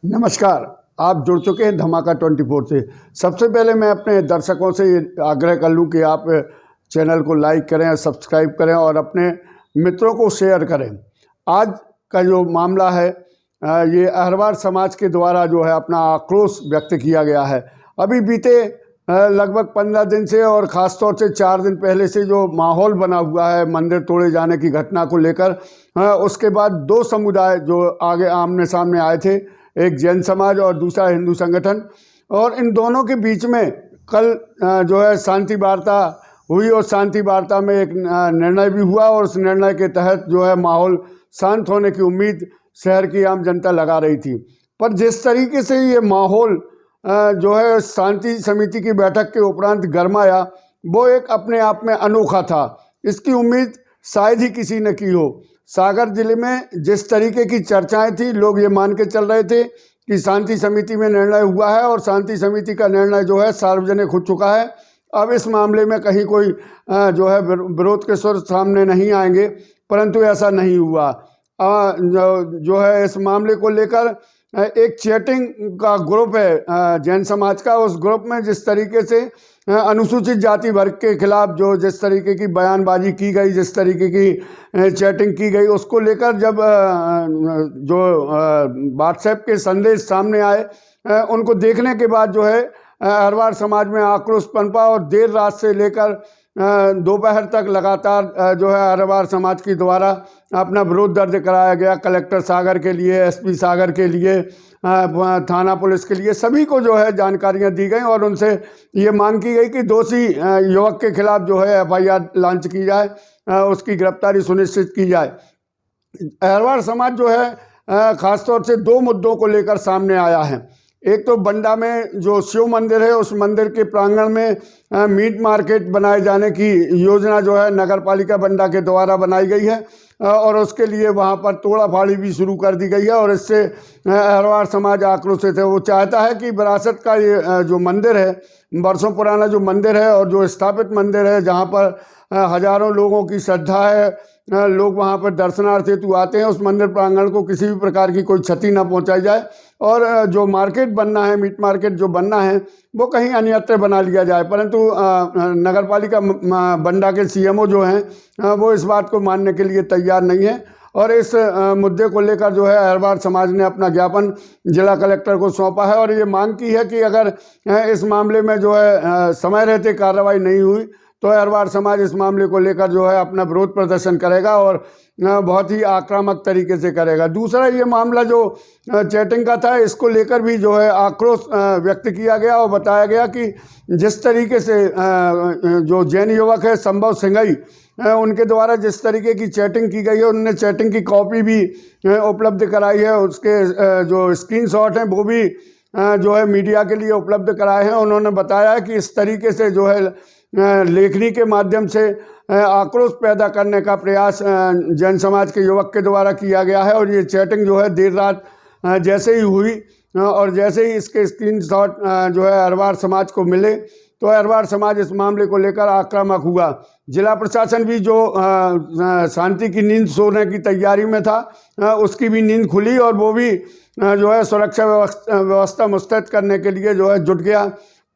नमस्कार। आप जुड़ चुके हैं धमाका 24 से। सबसे पहले मैं अपने दर्शकों से ये आग्रह कर लूँ कि आप चैनल को लाइक करें, सब्सक्राइब करें और अपने मित्रों को शेयर करें। आज का जो मामला है ये अहरवार समाज के द्वारा जो है अपना आक्रोश व्यक्त किया गया है। अभी बीते लगभग 15 दिन से और ख़ास तौर से 4 दिन पहले से जो माहौल बना हुआ है मंदिर तोड़े जाने की घटना को लेकर, उसके बाद दो समुदाय जो आगे आमने सामने आए थे, एक जैन समाज और दूसरा हिंदू संगठन, और इन दोनों के बीच में कल जो है शांति वार्ता हुई और शांति वार्ता में एक निर्णय भी हुआ और उस निर्णय के तहत जो है माहौल शांत होने की उम्मीद शहर की आम जनता लगा रही थी। पर जिस तरीके से ये माहौल जो है शांति समिति की बैठक के उपरांत गरमाया, वो एक अपने आप में अनोखा था। इसकी उम्मीद शायद ही किसी ने की हो। सागर जिले में जिस तरीके की चर्चाएं थी, लोग ये मान के चल रहे थे कि शांति समिति में निर्णय हुआ है और शांति समिति का निर्णय जो है सार्वजनिक हो चुका है। अब इस मामले में कहीं कोई जो है विरोध के स्वर सामने नहीं आएंगे, परंतु ऐसा नहीं हुआ। जो है इस मामले को लेकर एक चैटिंग का ग्रुप है जैन समाज का। उस ग्रुप में जिस तरीके से अनुसूचित जाति वर्ग के खिलाफ जो जिस तरीके की बयानबाजी की गई, जिस तरीके की चैटिंग की गई, उसको लेकर जब जो व्हाट्सएप के संदेश सामने आए, उनको देखने के बाद जो है अहरवार समाज में आक्रोश पनपा और देर रात से लेकर दोपहर तक लगातार जो है अहरवार समाज के द्वारा अपना विरोध दर्ज कराया गया। कलेक्टर सागर के लिए, एसपी सागर के लिए, थाना पुलिस के लिए, सभी को जो है जानकारियां दी गई और उनसे ये मांग की गई कि दोषी युवक के खिलाफ जो है एफआईआर लॉन्च की जाए, उसकी गिरफ्तारी सुनिश्चित की जाए। अहरवार समाज जो है खासतौर से दो मुद्दों को लेकर सामने आया है। एक तो बंडा में जो शिव मंदिर है, उस मंदिर के प्रांगण में मीट मार्केट बनाए जाने की योजना जो है नगर पालिका बंडा के द्वारा बनाई गई है और उसके लिए वहां पर तोड़ा फाड़ी भी शुरू कर दी गई है और इससे अहरवार समाज आक्रोशित है। वो चाहता है कि विरासत का ये जो मंदिर है, वर्षों पुराना जो मंदिर है और जो स्थापित मंदिर है, जहाँ पर हजारों लोगों की श्रद्धा है, लोग वहाँ पर दर्शनार्थ हेतु आते हैं, उस मंदिर प्रांगण को किसी भी प्रकार की कोई क्षति न पहुँचाई जाए और जो मार्केट बनना है, मीट मार्केट जो बनना है, वो कहीं अन्यत्र बना लिया जाए। परंतु नगर पालिका बंडा के सीएमओ जो हैं वो इस बात को मानने के लिए तैयार नहीं है और इस मुद्दे को लेकर जो है अहरवार समाज ने अपना ज्ञापन जिला कलेक्टर को सौंपा है और ये मांग की है कि अगर इस मामले में जो है समय रहते कार्रवाई नहीं हुई तो अहरवार समाज इस मामले को लेकर जो है अपना विरोध प्रदर्शन करेगा और बहुत ही आक्रामक तरीके से करेगा। दूसरा ये मामला जो चैटिंग का था, इसको लेकर भी जो है आक्रोश व्यक्त किया गया और बताया गया कि जिस तरीके से जो जैन युवक है संभव सिंघई, उनके द्वारा जिस तरीके की चैटिंग की गई है, उन्होंने चैटिंग की कॉपी भी उपलब्ध कराई है, उसके जो स्क्रीनशॉट हैं वो भी जो है मीडिया के लिए उपलब्ध कराए हैं। उन्होंने बताया कि इस तरीके से जो है लेखनी के माध्यम से आक्रोश पैदा करने का प्रयास जैन समाज के युवक के द्वारा किया गया है और ये चैटिंग जो है देर रात जैसे ही हुई और जैसे ही इसके स्क्रीनशॉट जो है अहरवार समाज को मिले तो अहरवार समाज इस मामले को लेकर आक्रामक हुआ। जिला प्रशासन भी जो शांति की नींद सोने की तैयारी में था, उसकी भी नींद खुली और वो भी जो है सुरक्षा व्यवस्था मुस्तैद करने के लिए जो है जुट गया।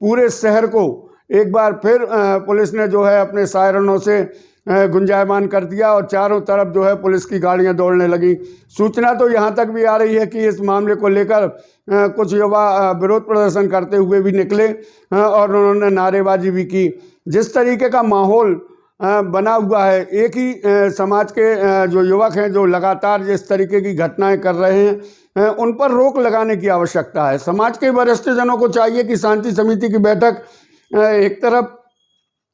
पूरे शहर को एक बार फिर पुलिस ने जो है अपने सायरनों से गुंजायमान कर दिया और चारों तरफ जो है पुलिस की गाड़ियां दौड़ने लगी। सूचना तो यहाँ तक भी आ रही है कि इस मामले को लेकर कुछ युवा विरोध प्रदर्शन करते हुए भी निकले और उन्होंने नारेबाजी भी की। जिस तरीके का माहौल बना हुआ है, एक ही समाज के जो युवक हैं जो लगातार जिस तरीके की घटनाएं कर रहे हैं, उन पर रोक लगाने की आवश्यकता है। समाज के वरिष्ठ जनों को चाहिए कि शांति समिति की बैठक एक तरफ,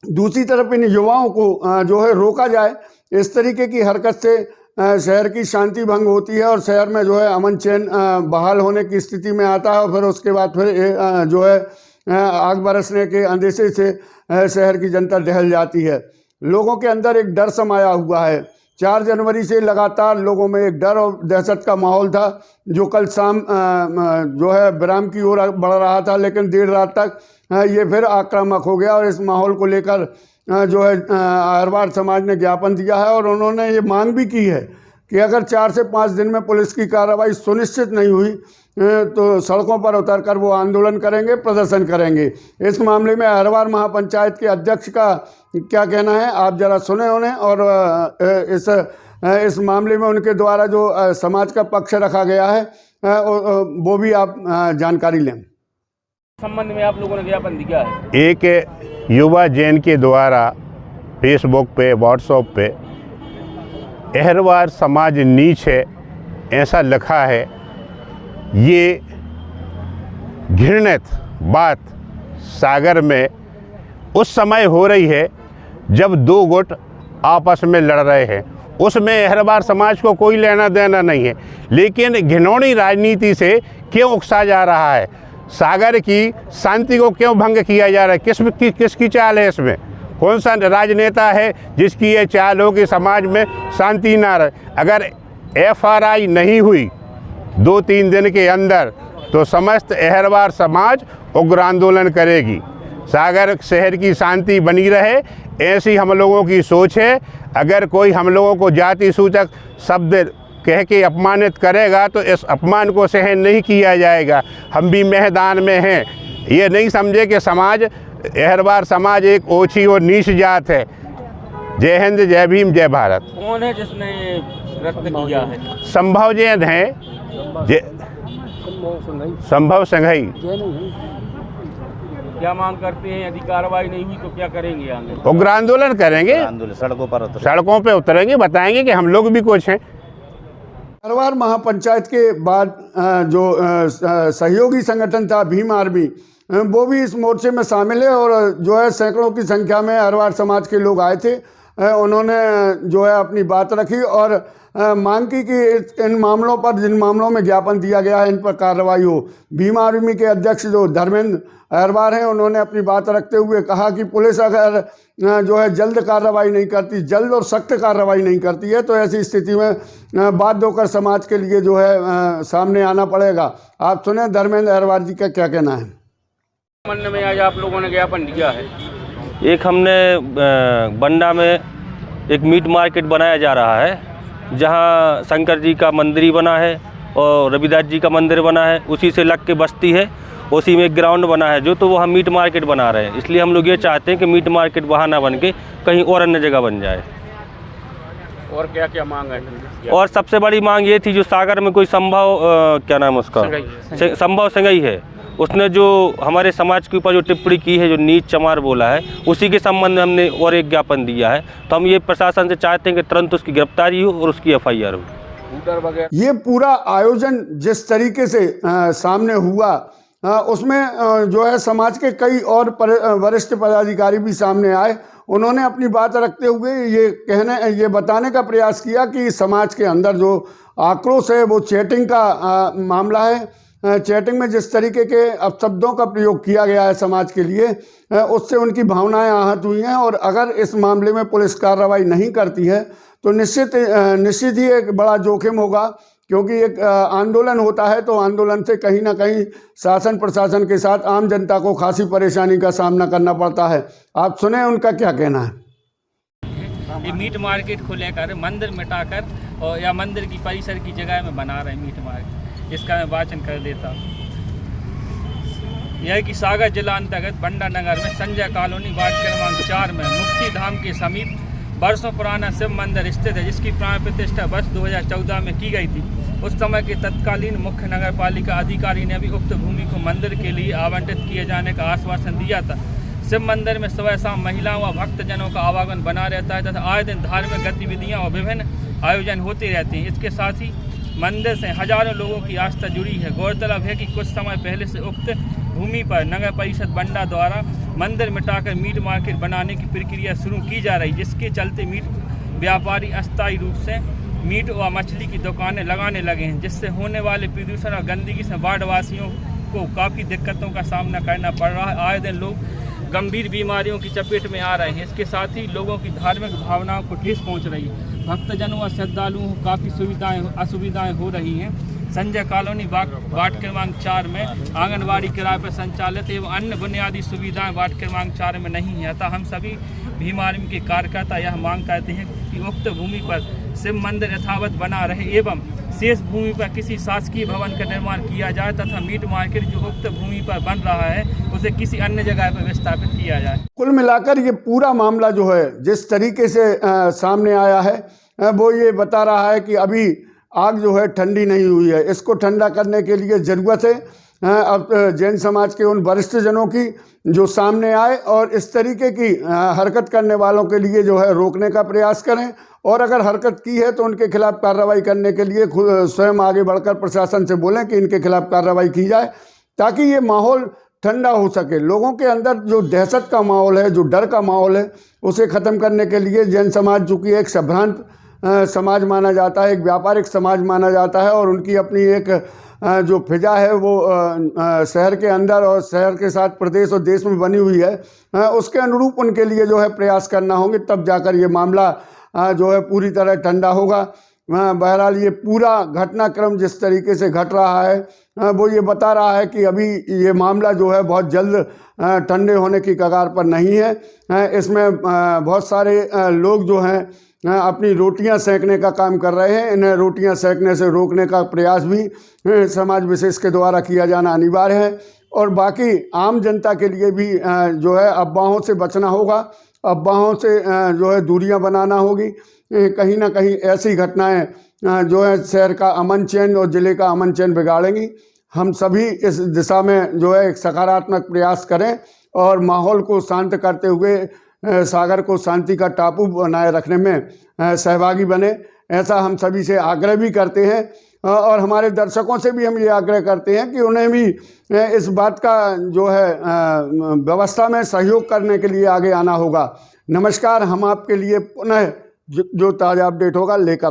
दूसरी तरफ इन युवाओं को जो है रोका जाए। इस तरीके की हरकत से शहर की शांति भंग होती है और शहर में जो है अमन चैन बहाल होने की स्थिति में आता है और फिर उसके बाद फिर जो है आग बरसने के अंदेशे से शहर की जनता दहल जाती है। लोगों के अंदर एक डर समाया हुआ है। 4 जनवरी से लगातार लोगों में एक डर और दहशत का माहौल था जो कल शाम जो है विराम की ओर बढ़ रहा था, लेकिन देर रात तक ये फिर आक्रामक हो गया और इस माहौल को लेकर जो है अहरवार समाज ने ज्ञापन दिया है और उन्होंने ये मांग भी की है कि अगर 4 से 5 दिन में पुलिस की कार्रवाई सुनिश्चित नहीं हुई तो सड़कों पर उतरकर वो आंदोलन करेंगे, प्रदर्शन करेंगे। इस मामले में अहरवार महापंचायत के अध्यक्ष का क्या कहना है, आप जरा सुने उन्हें, और इस मामले में उनके द्वारा जो समाज का पक्ष रखा गया है वो भी आप जानकारी लें। संबंध में आप लोगों ने ज्ञापन दिया है। एक युवा जैन के द्वारा फेसबुक पे, व्हाट्सएप पे अहरवार समाज नीच है ऐसा लिखा है। ये घृणित बात सागर में उस समय हो रही है जब 2 गुट आपस में लड़ रहे हैं। उसमें अहरवार समाज को कोई लेना देना नहीं है, लेकिन घिनौनी राजनीति से क्यों उकसा जा रहा है? सागर की शांति को क्यों भंग किया जा रहा है? किसकी चाल है इसमें? कौन सा राजनेता है जिसकी ये चाल हो कि समाज में शांति ना रहे? अगर FRI नहीं हुई 2-3 दिन के अंदर तो समस्त अहरवार समाज उग्र आंदोलन करेगी। सागर शहर की शांति बनी रहे ऐसी हम लोगों की सोच है। अगर कोई हम लोगों को जाति सूचक शब्द कह के अपमानित करेगा तो इस अपमान को सहन नहीं किया जाएगा। हम भी मैदान में हैं। ये नहीं समझे कि समाज, अहरवार समाज एक ओछी और नीच जात है। जय हिंद, जय भीम, जय भारत। कौन है जिसने रद्द किया है? संभव जैन है, संभव संघई। क्या मांग करते हैं? यदि कार्रवाई नहीं हुई तो क्या करेंगे आगे? उग्र आंदोलन करेंगे, सड़कों पे उतरेंगे, बताएंगे कि हम लोग भी कुछ हैं। अहरवार महापंचायत के बाद जो सहयोगी संगठन था भीम आर्मी, वो भी इस मोर्चे में शामिल है और जो है सैकड़ों की संख्या में अहरवार समाज के लोग आए थे। उन्होंने जो है अपनी बात रखी और मांग की कि इन मामलों पर, जिन मामलों में ज्ञापन दिया गया है, इन पर कार्रवाई हो। भीम आर्मी के अध्यक्ष जो धर्मेंद्र अहरवार हैं, उन्होंने अपनी बात रखते हुए कहा कि पुलिस अगर जो है जल्द कार्रवाई नहीं करती, जल्द और सख्त कार्रवाई नहीं करती है तो ऐसी स्थिति में बाध्य होकर समाज के लिए जो है सामने आना पड़ेगा। आप सुने धर्मेंद्र अहरवार जी का क्या कहना है। मन में आज आप लोगों ने ज्ञापन दिया है। एक हमने बंडा में एक मीट मार्केट बनाया जा रहा है, जहां शंकर जी का मंदिर बना है और रविदास जी का मंदिर बना है। उसी से लग के बस्ती है, उसी में एक ग्राउंड बना है जो, तो वहाँ मीट मार्केट बना रहे हैं। इसलिए हम लोग ये चाहते हैं कि मीट मार्केट वहाँ ना बन के कहीं और अन्य जगह बन जाए। और क्या क्या मांग है? और सबसे बड़ी मांग ये थी, जो सागर में कोई संभव क्या नाम उसका, संभव संघई है, उसने जो हमारे समाज के ऊपर जो टिप्पणी की है, जो नीच चमार बोला है, उसी के संबंध में हमने और एक ज्ञापन दिया है। तो हम ये प्रशासन से चाहते हैं कि तुरंत उसकी गिरफ्तारी हो और उसकी FIR हो। ये पूरा आयोजन जिस तरीके से सामने हुआ, उसमें जो है समाज के कई और वरिष्ठ पदाधिकारी भी सामने आए। उन्होंने अपनी बात रखते हुए ये बताने का प्रयास किया कि समाज के अंदर जो आक्रोश है वो चैटिंग का मामला है। चैटिंग में जिस तरीके के अपशब्दों का प्रयोग किया गया है समाज के लिए, उससे उनकी भावनाएं आहत हुई हैं। और अगर इस मामले में पुलिस कार्रवाई नहीं करती है तो निश्चित ही एक बड़ा जोखिम होगा, क्योंकि एक आंदोलन होता है तो आंदोलन से कहीं ना कहीं शासन प्रशासन के साथ आम जनता को खासी परेशानी का सामना करना पड़ता है। आप सुने उनका क्या कहना है। ये मीट मार्केट को लेकर मंदिर मिटाकर और या मंदिर की परिसर की जगह में बना रहे मीट मार्केट, इसका मैं वाचन कर देता हूँ। यह कि सागर जिला अंतर्गत बंडा नगर में संजय कॉलोनी वार्ड क्रमांक 4 में मुक्ति धाम के समीप वर्षों पुराना शिव मंदिर स्थित है, जिसकी प्राण प्रतिष्ठा वर्ष 2014 में की गई थी। उस समय के तत्कालीन मुख्य नगर पालिका अधिकारी ने भी उक्त भूमि को मंदिर के लिए आवंटित किए जाने का आश्वासन दिया था। शिव मंदिर में सुबह शाम महिलाओं व भक्तजनों का आवागमन बना रहता है तथा आए दिन धार्मिक गतिविधियाँ और विभिन्न आयोजन होते रहते हैं। इसके साथ ही मंदिर से हजारों लोगों की आस्था जुड़ी है। गौरतलब है कि कुछ समय पहले से उक्त भूमि पर नगर परिषद बंडा द्वारा मंदिर मिटाकर मीट मार्केट बनाने की प्रक्रिया शुरू की जा रही, जिसके चलते मीट व्यापारी अस्थायी रूप से मीट व मछली की दुकानें लगाने लगे हैं, जिससे होने वाले प्रदूषण और गंदगी से वार्ड वासियों को काफ़ी दिक्कतों का सामना करना पड़ रहा है। आए दिन लोग गंभीर बीमारियों की चपेट में आ रहे हैं। इसके साथ ही लोगों की धार्मिक भावनाओं को ठेस पहुँच रही है। भक्तजनों और श्रद्धालुओं को काफ़ी असुविधाएँ हो रही हैं। संजय कॉलोनी वार्ड क्रमांक 4 में आंगनबाड़ी किराए पर संचालित एवं अन्य बुनियादी सुविधाएं वार्ड क्रमांक 4 में नहीं है। अतः हम सभी भीम आर्मी के कार्यकर्ता यह मांग करते हैं कि उक्त भूमि पर शिव मंदिर यथावत बना रहे एवं शेष भूमि पर किसी शासकीय भवन का निर्माण किया जाए तथा मीट मार्केट जो उक्त भूमि पर बन रहा है उसे किसी अन्य जगह पर विस्थापित किया जाए। कुल मिलाकर ये पूरा मामला जो है जिस तरीके से सामने आया है वो ये बता रहा है कि अभी आग जो है ठंडी नहीं हुई है। इसको ठंडा करने के लिए ज़रूरत है अब जैन समाज के उन वरिष्ठ जनों की जो सामने आए और इस तरीके की हरकत करने वालों के लिए जो है रोकने का प्रयास करें, और अगर हरकत की है तो उनके खिलाफ कार्रवाई करने के लिए स्वयं आगे बढ़कर प्रशासन से बोलें कि इनके खिलाफ कार्रवाई की जाए, ताकि ये माहौल ठंडा हो सके। लोगों के अंदर जो दहशत का माहौल है, जो डर का माहौल है, उसे ख़त्म करने के लिए जैन समाज चूँकि एक संभ्रांत समाज माना जाता है, एक व्यापारिक समाज माना जाता है, और उनकी अपनी एक जो फिजा है वो शहर के अंदर और शहर के साथ प्रदेश और देश में बनी हुई है, उसके अनुरूप उनके लिए जो है प्रयास करना होंगे, तब जाकर ये मामला जो है पूरी तरह ठंडा होगा। बहरहाल ये पूरा घटनाक्रम जिस तरीके से घट रहा है वो ये बता रहा है कि अभी ये मामला जो है बहुत जल्द ठंडे होने की कगार पर नहीं है। इसमें बहुत सारे लोग जो हैं अपनी रोटियां सेकने का काम कर रहे हैं। इन्हें रोटियां सेकने से रोकने का प्रयास भी समाज विशेष के द्वारा किया जाना अनिवार्य है, और बाकी आम जनता के लिए भी जो है अफवाहों से बचना होगा, अफवाहों से जो है दूरियां बनाना होगी। कहीं ना कहीं ऐसी घटनाएं जो है शहर का अमन चैन और ज़िले का अमन चैन बिगाड़ेंगी। हम सभी इस दिशा में जो है एक सकारात्मक प्रयास करें और माहौल को शांत करते हुए सागर को शांति का टापू बनाए रखने में सहभागी बने, ऐसा हम सभी से आग्रह भी करते हैं। और हमारे दर्शकों से भी हम ये आग्रह करते हैं कि उन्हें भी इस बात का जो है व्यवस्था में सहयोग करने के लिए आगे आना होगा। नमस्कार, हम आपके लिए पुनः जो ताज़ा अपडेट होगा लेकर